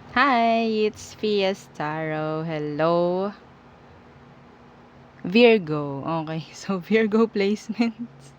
Hi, it's Fiestaro. Hello, Virgo. Okay, so Virgo placements.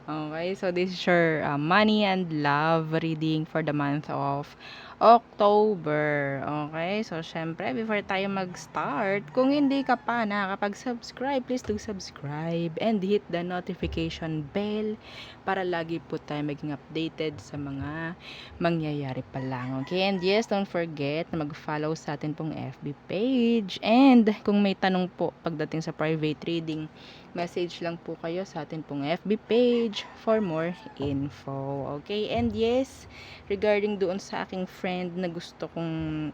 Okay, so this is your money and love reading for the month of October. Okay, so syempre, before tayo mag-start, kung hindi ka pa nakakapag-subscribe, please do subscribe and hit the notification bell para lagi po tayo maging updated sa mga mangyayari pa lang. Okay, and yes, don't forget na mag-follow sa atin pong FB page. And kung may tanong po pagdating sa private reading, message lang po kayo sa atin pong FB page for more info. Okay? And yes, regarding doon sa aking friend na gusto kong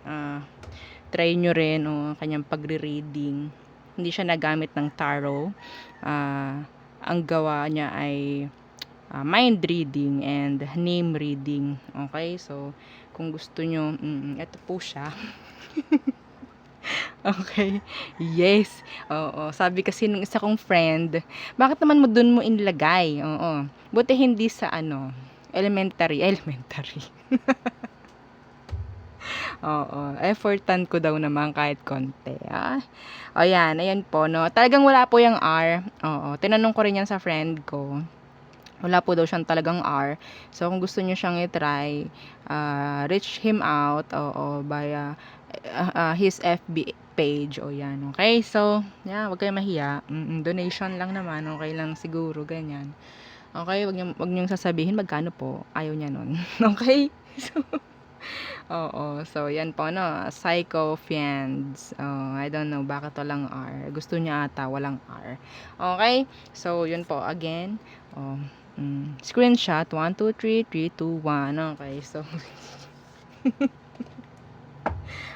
try nyo rin o kanyang pagre-reading, hindi siya nagamit ng tarot. Ang gawa niya ay mind reading and name reading. Okay? So, kung gusto nyo, ito po siya. Okay. Yes. Oo. Sabi kasi nung isa kong friend, bakit naman mo dun mo inilagay? Oo. Buti hindi sa ano, elementary. Oo. Effortan ko daw naman kahit konti. O yan, ayan po, no. Talagang wala po yung R. Oo. Tinanong ko rin yan sa friend ko. Wala po daw siyang talagang R. So, kung gusto niyo siyang i-try, reach him out, via his FB page, o yan, okay? So, yeah, wag kayo mahiya. Donation lang naman, okay lang siguro, ganyan. Okay, wag niyo sasabihin magkano po. Ayaw niya nun. Okay? So, oo. So, yan po, no. Psycho Fiends. Oh, I don't know, bakit walang R. Gusto niya ata walang R. Okay? So, yun po, again. Oh, screenshot 1 2 3 3 2 1. Okay, so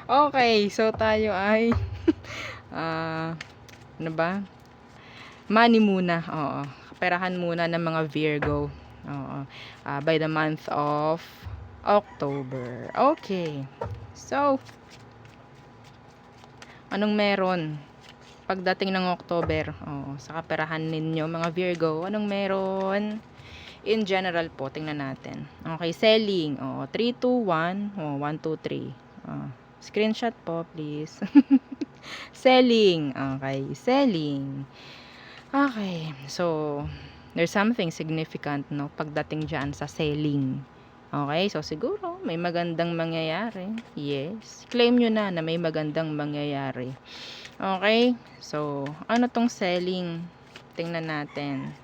okay, so tayo ay ano ba? Money muna. Oo. Kaperahan muna ng mga Virgo. Oo. By the month of October. Okay. So, anong meron pagdating ng October? Oo, sa kaperahan ninyo mga Virgo, anong meron? In general po, tingnan natin. Okay, selling. Oh, 3 2 1. Oh, 1 2 3. Screenshot po, please. Selling. Okay, selling. Okay, so there's something significant, no, pagdating diyan sa selling. Okay, so siguro may magandang mangyayari. Yes. Claim nyo na may magandang mangyayari. Okay, so ano tong selling? Tingnan natin.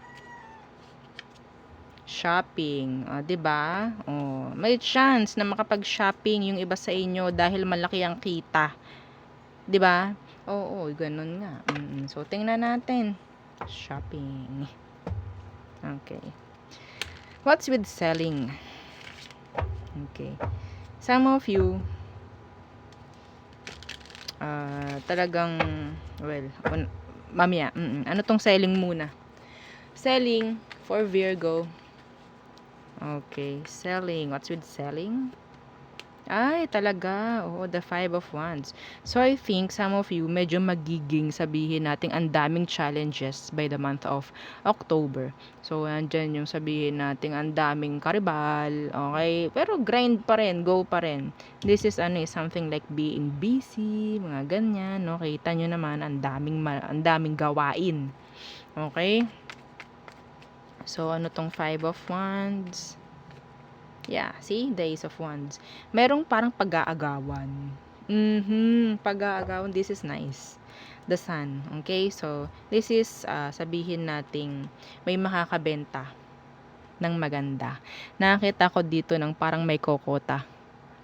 Shopping, 'di ba? Oh, may chance na makapag-shopping yung iba sa inyo dahil malaki ang kita, 'di ba? Oo, ganoon nga. So tingnan natin. Shopping. Okay. What's with selling? Okay. Some of you talagang well, mamaya. Ano tong selling muna? Selling for Virgo. Okay, selling. What's with selling? Ay, talaga. Oo, the 5 of Wands. So, I think some of you, medyo magiging sabihin natin ang daming challenges by the month of October. So, andyan yung sabihin natin ang daming karibal. Okay? Pero grind pa rin, go pa rin. This is something like being busy, mga ganyan. No? Kita nyo naman, ang daming gawain. Okay? So, ano tong 5 of Wands? Yeah, see? The Ace of Wands. Merong parang pag-aagawan. Pag-aagawan. This is nice. The Sun. Okay? So, this is, sabihin nating may makakabenta ng maganda. Nakita ko dito ng parang may kokota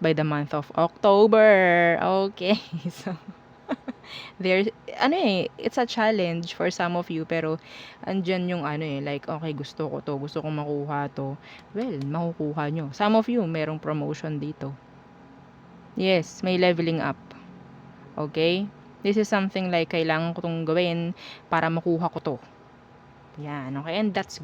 by the month of October. Okay. So, there, it's a challenge for some of you, pero andyan yung like, okay, gusto ko to, gusto kong makuha to. Well, makukuha nyo. Some of you, merong promotion dito. Yes, may leveling up. Okay? This is something like, kailangan ko tong gawin para makuha ko to. Yan, okay? And that's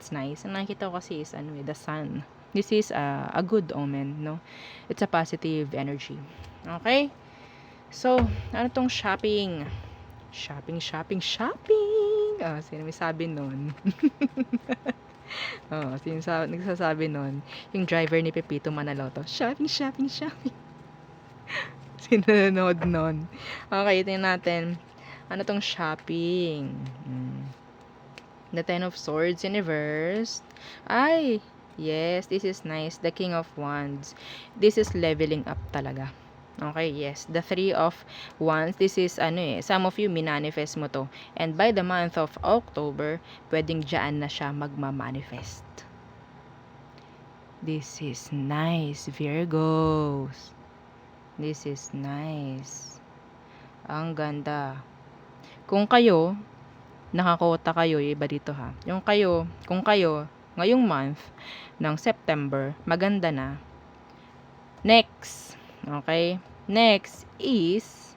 nice. Ang nakikita ko kasi is, the Sun. This is a good omen, no? It's a positive energy. Okay? So, ano tong shopping? Shopping. Sino may sabi nun? Nagsasabi nun. Yung driver ni Pepito Manaloto. Shopping. Sino nanonood nun? Okay, tingnan natin. Ano tong shopping? The Ten of Swords in reverse. Ay! Yes, this is nice. The King of Wands. This is leveling up talaga. Okay, yes. The Three of Wands. This is, some of you, minanifest mo to. And by the month of October, pwedeng dyan na siya magmamanifest. This is nice, Virgos. This is nice. Ang ganda. Kung kayo, nakakota kayo, iba dito ha. Kung kayo, ngayong month ng September, maganda na. Next. Okay? Next is,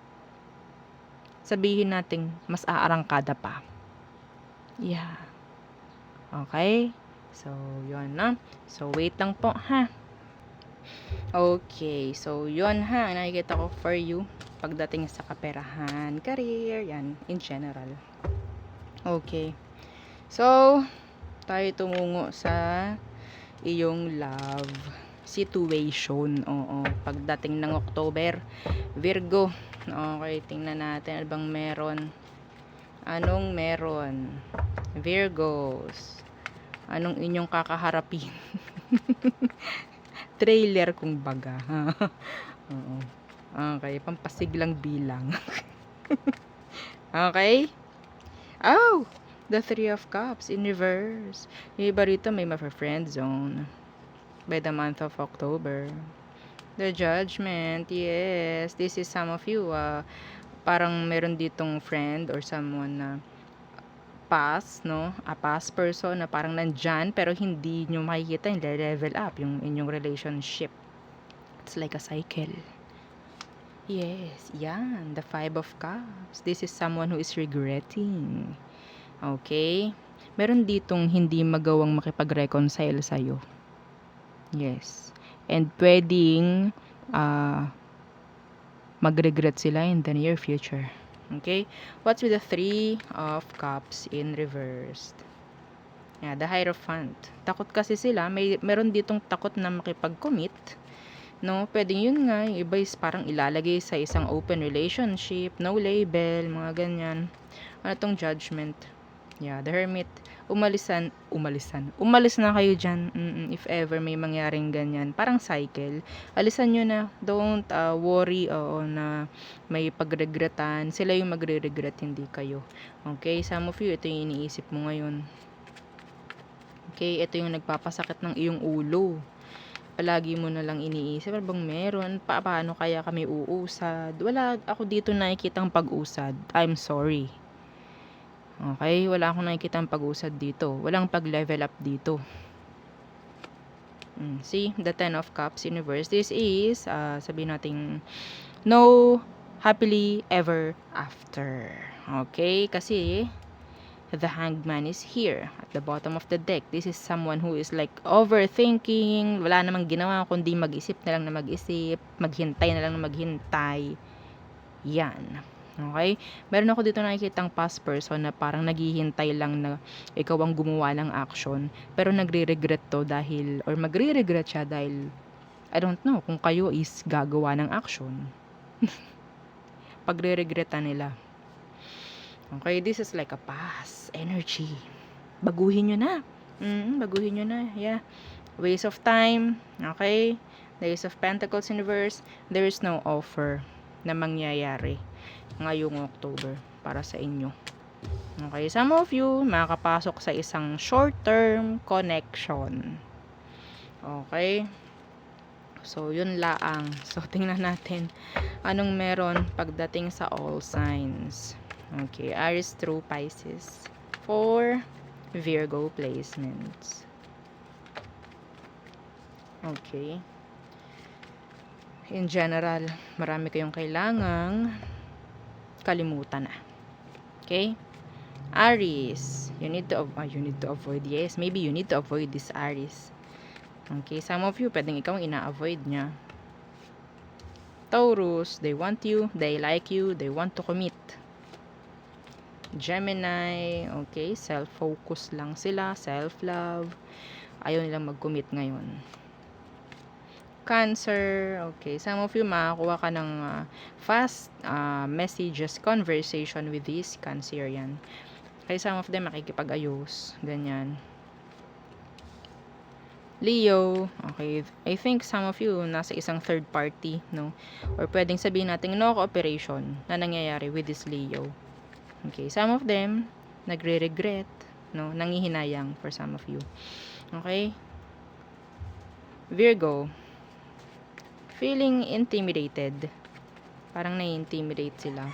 sabihin natin, mas aarangkada pa. Yeah. Okay? So, yun na. So, wait lang po ha. Okay. So, yun ha. Nakikita ko for you pagdating sa kaperahan, career, yan, in general. Okay. So, tayo tumungo sa iyong love situation. Oo. Pagdating ng October, Virgo. Okay, tingnan natin ano bang meron. Anong meron? Virgos. Anong inyong kakaharapin? Trailer kung baga. Oo. Okay, pampasiglang bilang. Okay? Oh! The Three of Cups in reverse. Yung iba rito may ma-friend zone by the month of October. The Judgment. Yes. This is some of you. Parang meron ditong friend or someone na past, no? A past person na parang nandyan pero hindi nyo makikita yung level up yung inyong relationship. It's like a cycle. Yes. Yan. The Five of Cups. This is someone who is regretting. Okay? Meron ditong hindi magawang makipag-reconcile sa'yo. Yes. And pwedeng mag-regret sila in the near future. Okay? What's with the Three of Cups in reversed? Yeah, the Hierophant. Takot kasi sila. Meron ditong takot na makipag-commit. No? Pwedeng yun nga. Yung iba is parang ilalagay sa isang open relationship. No label. Mga ganyan. Ano tong Judgment? Yeah, the Hermit. Umalis na kayo dyan. If ever may mangyaring ganyan. Parang cycle. Alisan nyo na. Don't worry na may pagregretan. Sila yung magre-regret, hindi kayo. Okay? Some of you, ito yung iniisip mo ngayon. Okay? Ito yung nagpapasakit ng iyong ulo. Palagi mo na lang iniisip. Ano bang meron? Paano kaya kami uusad? Wala ako dito nakikitang pag-usad. I'm sorry. Okay, wala akong nakikita ang pag-usad dito. Walang pag-level up dito. See, the Ten of Cups in reverse. This is, sabihin natin, no happily ever after. Okay, kasi the Hangman is here at the bottom of the deck. This is someone who is like overthinking. Wala namang ginawa kundi mag-isip na lang na mag-isip. Maghintay na lang na maghintay. Yan. Okay? Meron ako dito nakikitang past person na parang naghihintay lang na ikaw ang gumawa ng action, pero nagre-regret to dahil, or magre-regret siya dahil, I don't know, kung kayo is gagawa ng action. Pagre-regreta nila. Okay? This is like a past energy. Baguhin nyo na. Baguhin nyo na. Yeah. Waste of time. Okay? The Ace of Pentacles in reverse. There is no offer na mangyayari ngayong October para sa inyo. Okay, some of you makakapasok sa isang short-term connection. Okay? So, yun laang. So, tingnan natin anong meron pagdating sa all signs. Okay, Aries through Pisces for Virgo placements. Okay. In general, marami kayong kailangang kalimutan na. Okay? Aries, you need to avoid. Yes, maybe you need to avoid this Aries. Okay, some of you, pwedeng ikaw ang ina-avoid niya. Taurus, they want you, they like you, they want to commit. Gemini, okay, self-focus lang sila, self-love. Ayaw nilang mag-commit ngayon. Cancer, okay. Some of you makakuha ka ng fast messages, conversation with this Cancerian. Kaya some of them makikipag-ayos, ganyan. Leo, okay. I think some of you nasa isang third party, no? Or pwedeng sabihin natin no cooperation na nangyayari with this Leo. Okay, some of them nagre-regret, no? Nangihinayang for some of you. Okay? Virgo, feeling intimidated. Parang nai-intimidate sila.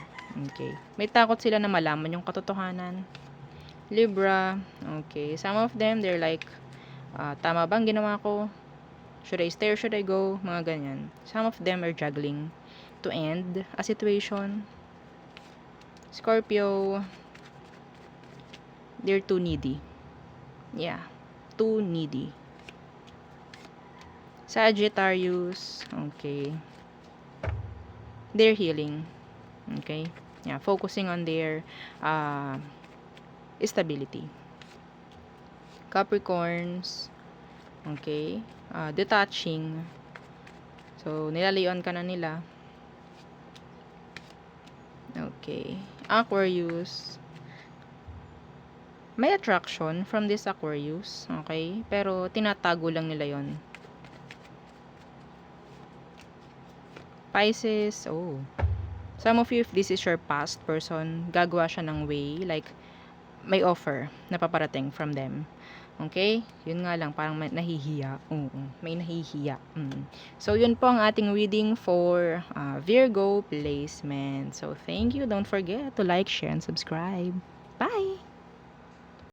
Okay. May takot sila na malaman yung katotohanan. Libra, okay. Some of them, they're like, tama bang ginawa ko? Should I stay or should I go? Mga ganyan. Some of them are juggling to end a situation. Scorpio, they're too needy. Yeah, too needy. Sagittarius, okay. They're healing. Okay? Yeah, focusing on their stability. Capricorns, okay. Detaching. So, nilalayuan ka na nila. Okay. Aquarius, may attraction from this Aquarius, okay? Pero, tinatago lang nila yon. Pisces, oh. Some of you, if this is your past person, gagawa siya ng way, like, may offer na paparating from them. Okay? Yun nga lang, parang may nahihiya. May nahihiya. So, yun po ang ating reading for Virgo placement. So, thank you. Don't forget to like, share, and subscribe. Bye!